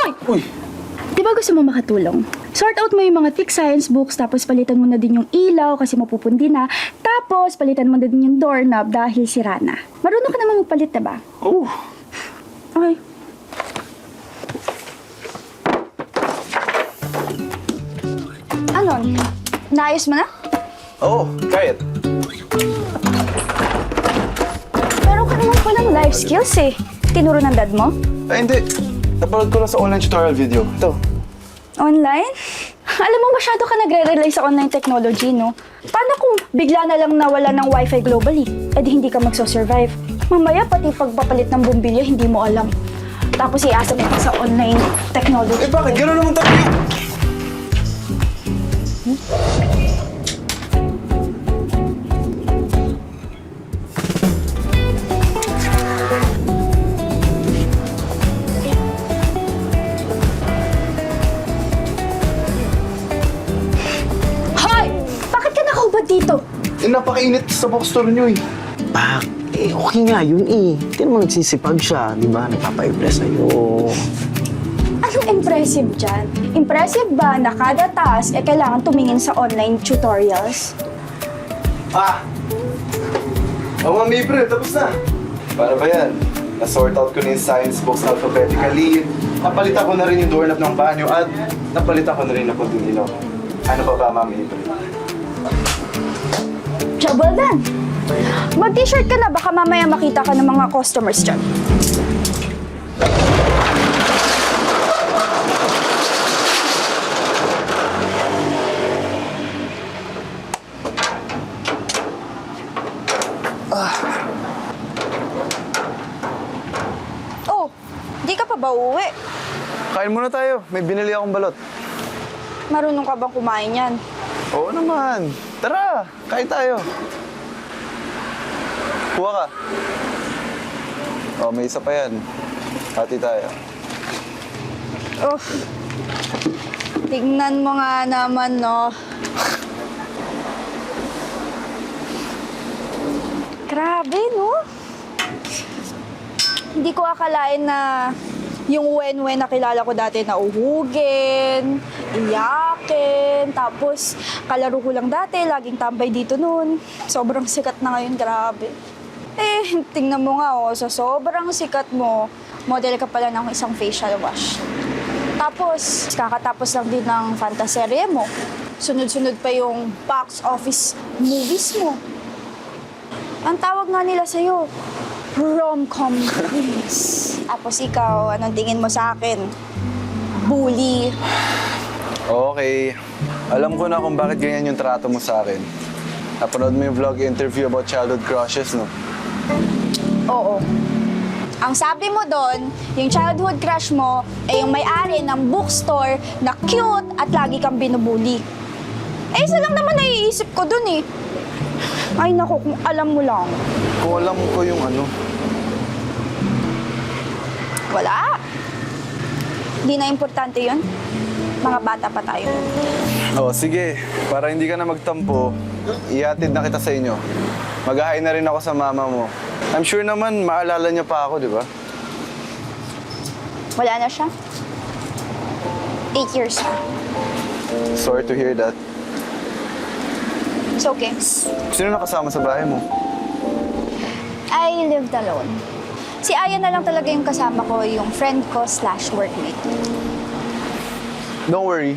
Hoy! Uy! Di ba gusto mo makatulong? Sort out mo yung mga thick science books, tapos palitan mo na din yung ilaw kasi mapupundi na. Tapos palitan mo na din yung doorknob dahil sira na. Marunong ka naman magpalit, diba? Oh! Okay. Ano? Naayos mo na? Oo, kahit. Meron ka naman palang life skills eh. Tinuro ng dad mo? Ay, hindi. Napanood ko lang sa online tutorial video. Ito. Online? Alam mo, masyado ka nagre-rely sa online technology, no? Paano kung bigla na lang nawala ng wifi globally? Eh di hindi ka magso-survive. Mamaya pati pagpapalit ng bumbilya, hindi mo alam. Tapos iasa mo pa sa online technology. Eh bakit? Gano'n naman tayo. Hoy! Bakit ka nakaubad dito? Eh, napakainit sa bookstore nyo eh. Pak, okay nga yun eh. Hindi naman nagsisipag siya, di ba? Nagpapa-impress sa'yo. Anong impressive dyan? Impressive ba na kada task kailangan tumingin sa online tutorials? Ah! Oo nga, Maple. Tapos na. Para ba yan? Na-sort out ko na yung science books alphabetically. Napalitan ko na rin yung doorknob ng banyo at napalitan ko na rin ang kunting ilaw. Ano pa ba, Ma'am Maple? Trouble done. Mag-t-shirt ka na, baka mamaya makita ka ng mga customers dyan. Oh, di ka pa ba uuwi? Kain muna tayo. May binili akong balot. Marunong ka bang kumain yan? Oo naman. Tara, kain tayo. Kuha ka. Oh, may isa pa yan. Hati tayo. Oh, tignan mo nga naman, no? Grabe, no? Hindi ko akalain na yung wen-wen na kilala ko dati na uhugin, iyakin, tapos kalaro ko lang dati, laging tambay dito noon. Sobrang sikat na ngayon, grabe. Eh, tingnan mo nga, oh, sa sobrang sikat mo, model ka pala ng isang facial wash. Tapos, kakatapos lang din ng fantaserye mo. Sunod-sunod pa yung box office movies mo. Ang tawag nga nila sa'yo, rom-com queens. Tapos ikaw, anong tingin mo sa akin? Bully. Okay. Alam ko na kung bakit ganyan yung trato mo sa akin. Napanood mo yung vlog interview about childhood crushes, no? Oo. Ang sabi mo doon, yung childhood crush mo ay yung may-ari ng bookstore na cute at lagi kang binubuli. Eh, isa lang naman naiisip ko doon eh. Ay naku, kung alam mo lang. Kung alam ko yung ano. Wala. Hindi na importante yun. Mga bata pa tayo. Oh, sige. Para hindi ka na magtampo, ihatid na kita sa inyo. Mag-ahay na rin ako sa mama mo. I'm sure naman maalala niya pa ako, di ba? Wala na siya. 8 years na. Sorry to hear that. It's okay. Sino nakasama sa bahay mo? I lived alone. Si Aya na lang talaga yung kasama ko, yung friend ko / workmate. Don't worry.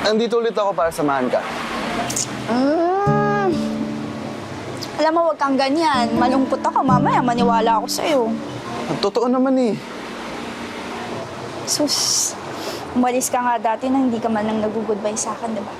Nandito ulit ako para samahan ka. Alam mo, wag kang ganyan. Malungkot ako. Mamaya, maniwala ako sa'yo. Totoo naman eh. Sus, umalis ka nga dati na hindi ka man lang nag-goodbye sa akin, diba?